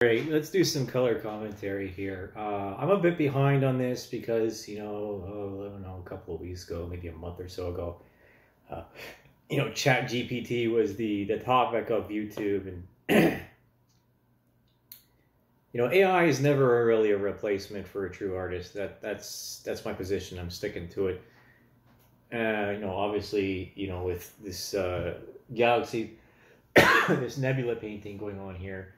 Great, let's do some color commentary here. I'm a bit behind on this because, I don't know, a couple of weeks ago, maybe a month or so ago, uh, Chat GPT was the topic of YouTube. And, AI is never really a replacement for a true artist. That's my position. I'm sticking to it. Obviously, with this galaxy, this nebula painting going on here.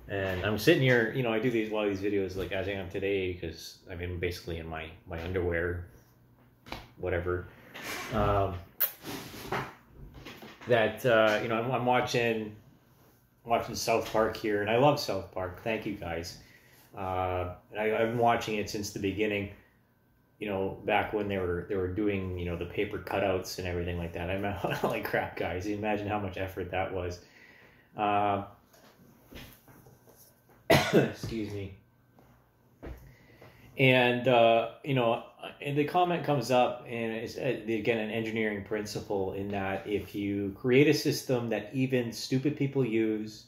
And I'm sitting here, I do a lot of these videos like as I am today because I'm basically in my underwear, whatever. I'm watching South Park here, and I love South Park. Thank you guys. I've been watching it since the beginning. Back when they were doing the paper cutouts and everything like that. I'm like crap, guys. You imagine how much effort that was. Excuse me. And and the comment comes up, and it's again an engineering principle in that if you create a system that even stupid people use,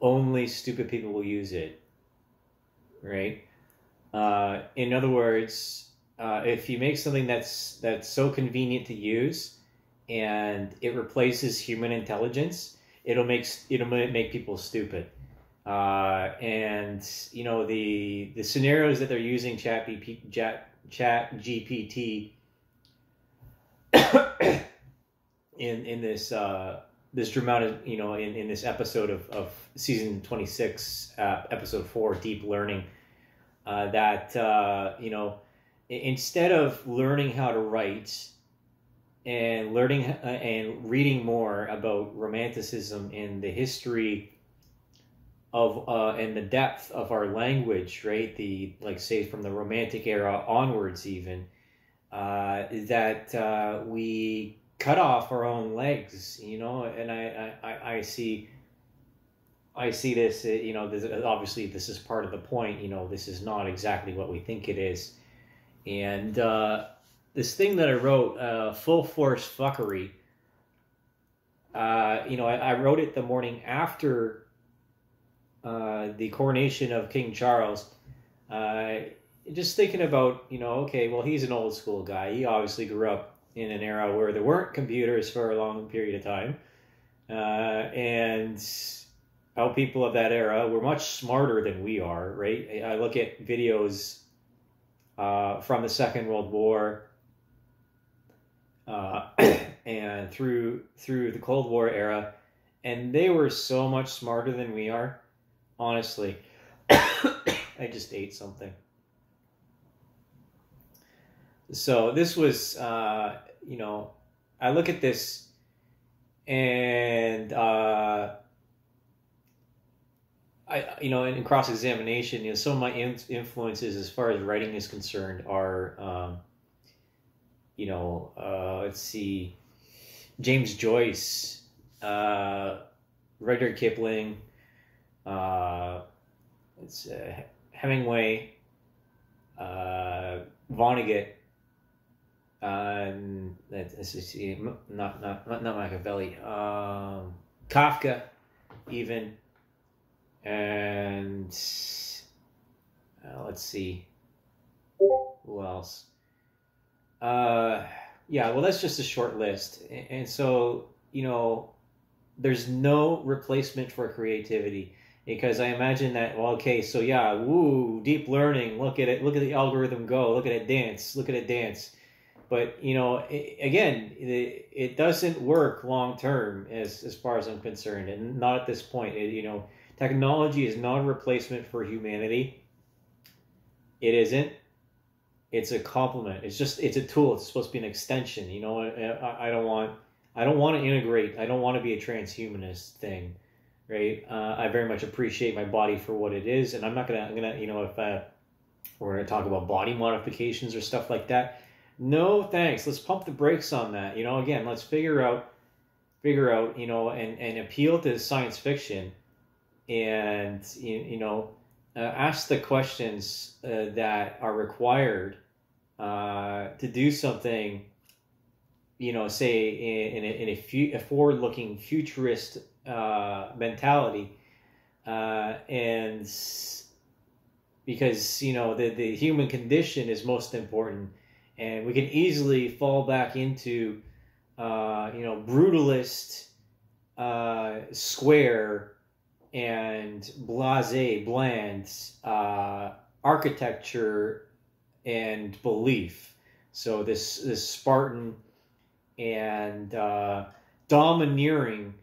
only stupid people will use it, right? In other words, if you make something that's so convenient to use, and it replaces human intelligence, it'll make people stupid. And the scenarios that they're using Chat GPT in this this dramatic in this episode of season 26 episode 4 deep learning, instead of learning how to write and learning and reading more about romanticism and the history of and the depth of our language, right? Say from the Romantic era onwards, even we cut off our own legs, And I see this, obviously this is part of the point. This is not exactly what we think it is, and this thing that I wrote, full force fuckery. I wrote it the morning after the coronation of King Charles, just thinking about, okay, well, he's an old school guy. He obviously grew up in an era where there weren't computers for a long period of time. And how people of that era were much smarter than we are, right? I look at videos from the Second World War and through the Cold War era, and they were so much smarter than we are. Honestly, I just ate something. So this was, I look at this and, in cross-examination, some of my influences as far as writing is concerned are, let's see, James Joyce, Rudyard Kipling, Hemingway, Vonnegut, let's see, not Machiavelli, Kafka, even, and let's see, who else? Yeah, well, that's just a short list, and so there's no replacement for creativity. Because I imagine that, well, okay, so yeah, woo, deep learning, look at it, look at the algorithm go, look at it dance. But, it doesn't work long term as far as I'm concerned, and not at this point. Technology is not a replacement for humanity. It isn't. It's a complement. It's a tool. It's supposed to be an extension. I don't want to integrate. I don't want to be a transhumanist thing. Right, I very much appreciate my body for what it is, and I'm not gonna, if we're gonna talk about body modifications or stuff like that, no thanks. Let's pump the brakes on that. Again, let's figure out, and appeal to science fiction, and ask the questions that are required to do something. Say in a forward-looking futurist mentality, and because the human condition is most important, and we can easily fall back into brutalist, square, and blasé, bland architecture and belief. So this Spartan and domineering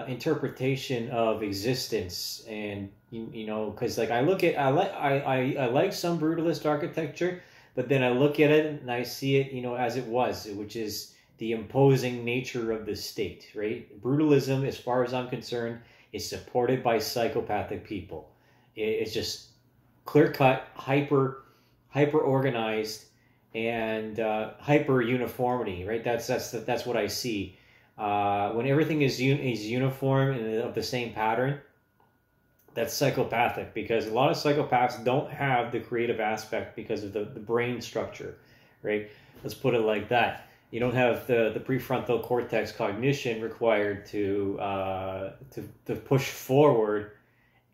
interpretation of existence, and because like I like some brutalist architecture, but then I look at it and I see it as it was, which is the imposing nature of the state, right? Brutalism, as far as I'm concerned, is supported by psychopathic people. It's just clear cut, hyper organized, and hyper uniformity, right? That's what I see. When everything is uniform and of the same pattern, that's psychopathic, because a lot of psychopaths don't have the creative aspect because of the brain structure, right? Let's put it like that. You don't have the prefrontal cortex cognition required to push forward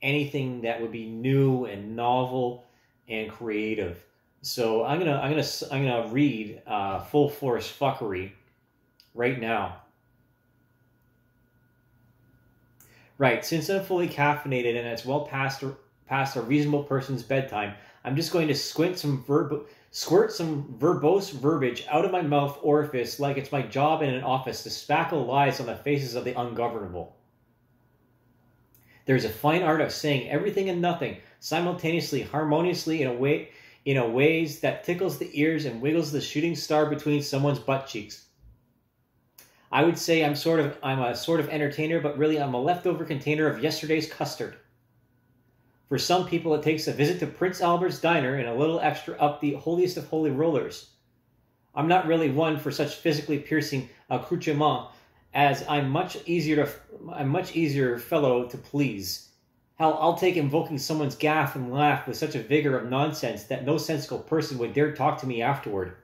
anything that would be new and novel and creative. So I'm gonna read Full Force Fuckery right now. Right, since I'm fully caffeinated and it's well past a reasonable person's bedtime, I'm just going to squirt some verbose verbiage out of my mouth orifice like it's my job in an office to spackle lies on the faces of the ungovernable. There's a fine art of saying everything and nothing simultaneously, harmoniously, in a ways that tickles the ears and wiggles the shooting star between someone's butt cheeks. I would say I'm a sort of entertainer, but really I'm a leftover container of yesterday's custard. For some people, it takes a visit to Prince Albert's Diner and a little extra up the holiest of holy rollers. I'm not really one for such physically piercing accoutrement, as I'm much easier fellow to please. Hell, I'll take invoking someone's gaffe and laugh with such a vigor of nonsense that no sensible person would dare talk to me afterward.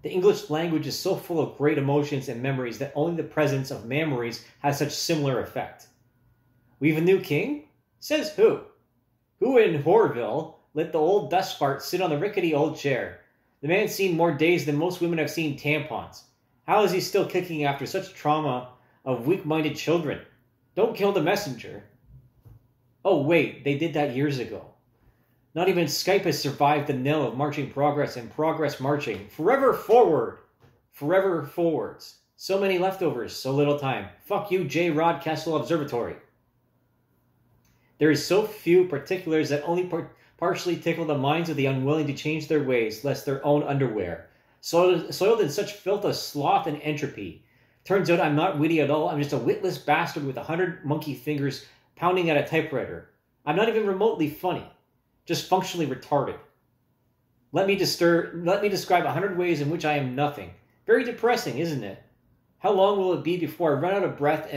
The English language is so full of great emotions and memories that only the presence of memories has such similar effect. We've a new king? Says who? Who in Horville let the old dust fart sit on the rickety old chair? The man's seen more days than most women have seen tampons. How is he still kicking after such trauma of weak-minded children? Don't kill the messenger. Oh wait, they did that years ago. Not even Skype has survived the knell of marching progress and progress marching. Forever forward. Forever forwards. So many leftovers, so little time. Fuck you, J. Rod Kessel Observatory. There is so few particulars that only partially tickle the minds of the unwilling to change their ways, lest their own underwear. Soiled in such filth of sloth and entropy. Turns out I'm not witty at all. I'm just a witless bastard with 100 monkey fingers pounding at a typewriter. I'm not even remotely funny. Just functionally retarded. Let me describe 100 ways in which I am nothing. Very depressing, isn't it? How long will it be before I run out of breath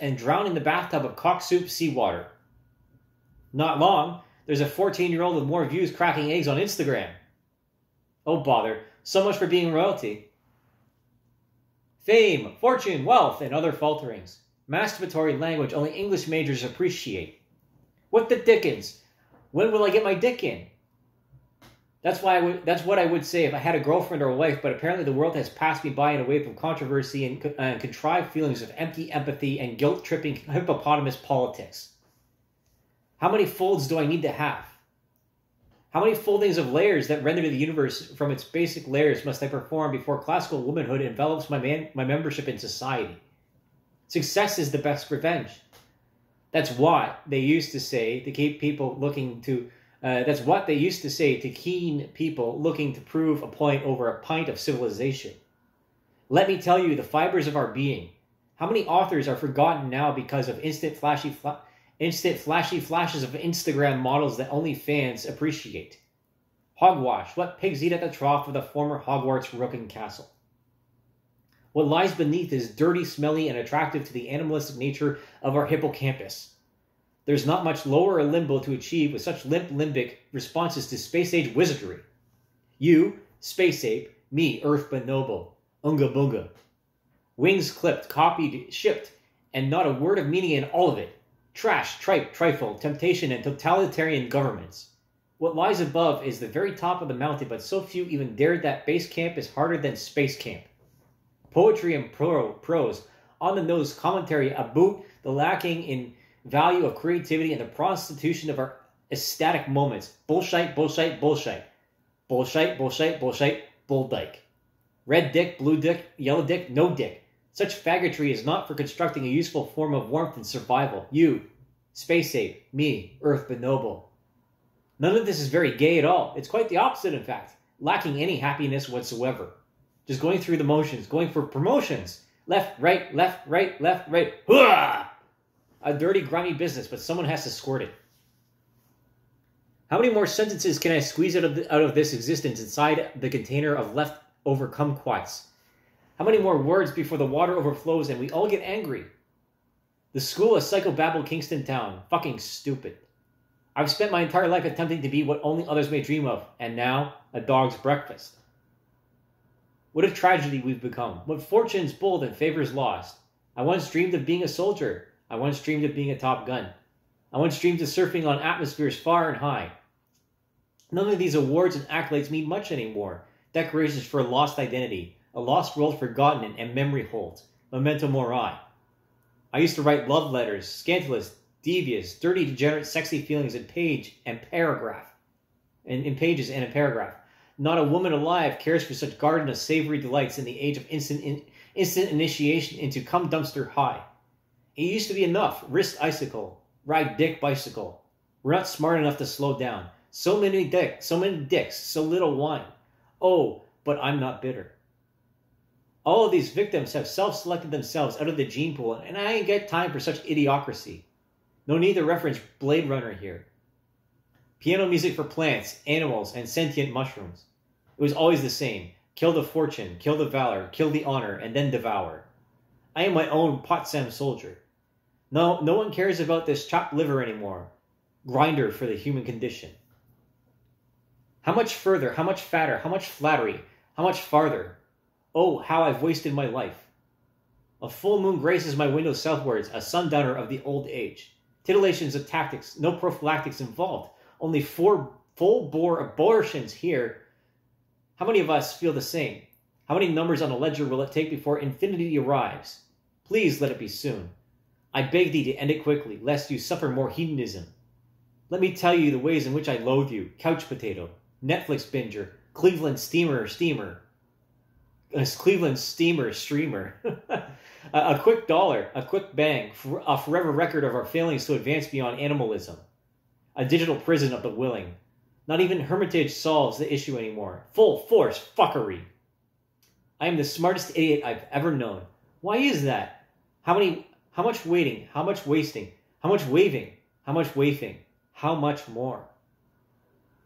and drown in the bathtub of cock soup seawater? Not long. There's a 14-year-old with more views cracking eggs on Instagram. Oh bother. So much for being royalty. Fame, fortune, wealth, and other falterings. Masturbatory language only English majors appreciate. What the dickens? When will I get my dick in? That's what I would say if I had a girlfriend or a wife, but apparently the world has passed me by in a wave of controversy and contrived feelings of empty empathy and guilt-tripping hippopotamus politics. How many folds do I need to have? How many foldings of layers that render the universe from its basic layers must I perform before classical womanhood envelops my membership in society? Success is the best revenge. That's what they used to say to keep people looking to. That's what they used to say to keen people looking to prove a point over a pint of civilization. Let me tell you the fibers of our being. How many authors are forgotten now because of instant flashy flashes of Instagram models that only fans appreciate? Hogwash. What pigs eat at the trough of the former Hogwarts Rooken Castle? What lies beneath is dirty, smelly, and attractive to the animalistic nature of our hippocampus. There's not much lower limbo to achieve with such limp limbic responses to space-age wizardry. You, space ape, me, earth bonobo, unga bunga. Wings clipped, copied, shipped, and not a word of meaning in all of it. Trash, tripe, trifle, temptation, and totalitarian governments. What lies above is the very top of the mountain, but so few even dared that base camp is harder than space camp. Poetry and prose, on-the-nose commentary about the lacking in value of creativity and the prostitution of our ecstatic moments. Bullshite, bullshite, bullshite. Bullshite, bullshite, bullshite, bull dyke. Red dick, blue dick, yellow dick, no dick. Such faggotry is not for constructing a useful form of warmth and survival. You, space ape, me, earth bonobo. None of this is very gay at all. It's quite the opposite, in fact. Lacking any happiness whatsoever. Just going through the motions, going for promotions. Left, right, left, right, left, right. Hooah! A dirty, grimy business, but someone has to squirt it. How many more sentences can I squeeze out of this existence inside the container of leftover kumquats? How many more words before the water overflows and we all get angry? The school of psychobabble Kingston Town. Fucking stupid. I've spent my entire life attempting to be what only others may dream of, and now a dog's breakfast. What a tragedy we've become. What fortune's bold and favors lost. I once dreamed of being a soldier. I once dreamed of being a Top Gun. I once dreamed of surfing on atmospheres far and high. None of these awards and accolades mean much anymore. Decorations for a lost identity, a lost world forgotten and memory holds. Memento mori. I used to write love letters, scandalous, devious, dirty, degenerate, sexy feelings in pages and a paragraph. Not a woman alive cares for such garden of savory delights in the age of instant initiation into cum dumpster high. It used to be enough. Wrist icicle. Ride dick bicycle. We're not smart enough to slow down. So many dicks, so little wine. Oh, but I'm not bitter. All of these victims have self-selected themselves out of the gene pool, and I ain't got time for such idiocracy. No need to reference Blade Runner here. Piano music for plants, animals, and sentient mushrooms. It was always the same. Kill the fortune, kill the valor, kill the honor, and then devour. I am my own Potsdam soldier. No one cares about this chopped liver anymore. Grinder for the human condition. How much further, how much fatter, how much flattery, how much farther? Oh, how I've wasted my life. A full moon graces my window southwards, a sundowner of the old age. Titillations of tactics, no prophylactics involved. Only 4 full-bore abortions here. How many of us feel the same? How many numbers on a ledger will it take before infinity arrives? Please let it be soon. I beg thee to end it quickly, lest you suffer more hedonism. Let me tell you the ways in which I loathe you. Couch potato, Netflix binger, Cleveland streamer. A quick dollar, a quick bang, a forever record of our failings to advance beyond animalism. A digital prison of the willing. Not even Hermitage solves the issue anymore. Full force fuckery. I am the smartest idiot I've ever known. Why is that? How much waiting? How much wasting? How much waving? How much wafing? How much more?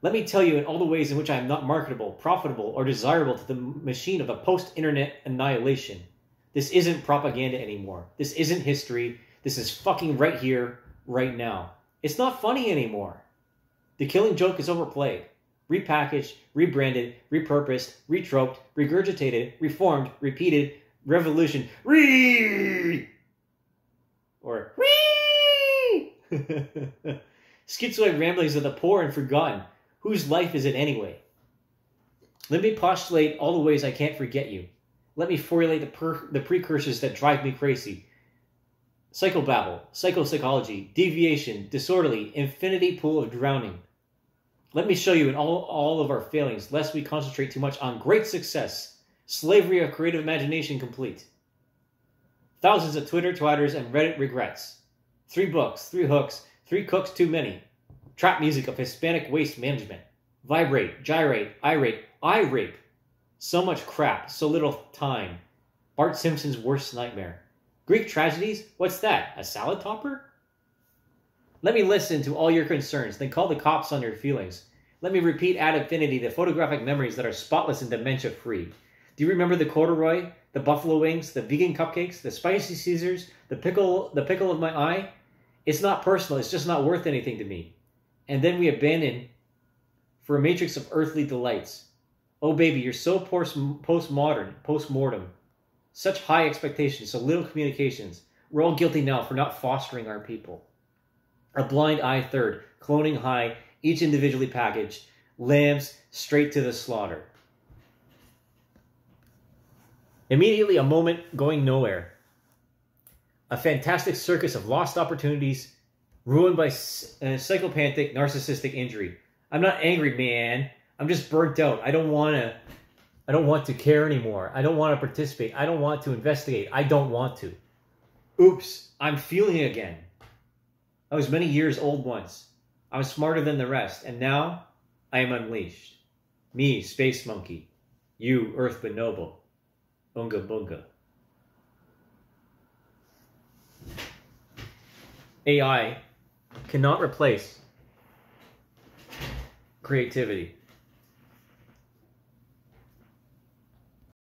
Let me tell you in all the ways in which I am not marketable, profitable, or desirable to the machine of the post-internet annihilation. This isn't propaganda anymore. This isn't history. This is fucking right here, right now. It's not funny anymore. The killing joke is overplayed. Repackaged, rebranded, repurposed, retroped, regurgitated, reformed, repeated, revolution, or schizoid ramblings of the poor and forgotten. Whose life is it anyway? Let me postulate all the ways I can't forget you. Let me formulate the precursors that drive me crazy. Psychobabble, psychopsychology, deviation, disorderly, infinity pool of drowning. Let me show you in all of our failings, lest we concentrate too much on great success. Slavery of creative imagination complete. Thousands of Twitter twatters and Reddit regrets. 3 books, 3 hooks, 3 cooks too many. Trap music of Hispanic waste management. Vibrate, gyrate, irate, I rape. So much crap, so little time. Bart Simpson's worst nightmare. Greek tragedies? What's that? A salad topper? Let me listen to all your concerns, then call the cops on your feelings. Let me repeat ad infinity the photographic memories that are spotless and dementia-free. Do you remember the corduroy, the buffalo wings, the vegan cupcakes, the spicy Caesars, the pickle of my eye? It's not personal, it's just not worth anything to me. And then we abandon for a matrix of earthly delights. Oh baby, you're so postmortem. Such high expectations, so little communications. We're all guilty now for not fostering our people. A blind eye third, cloning high, each individually packaged, lambs straight to the slaughter. Immediately a moment going nowhere. A fantastic circus of lost opportunities, ruined by psychopathic, narcissistic injury. I'm not angry, man. I'm just burnt out. I don't want to care anymore. I don't want to participate. I don't want to investigate. I don't want to. Oops, I'm feeling it again. I was many years old once. I was smarter than the rest, and now I am unleashed. Me, space monkey. You, earth bonobo. Unga bunga. AI cannot replace creativity.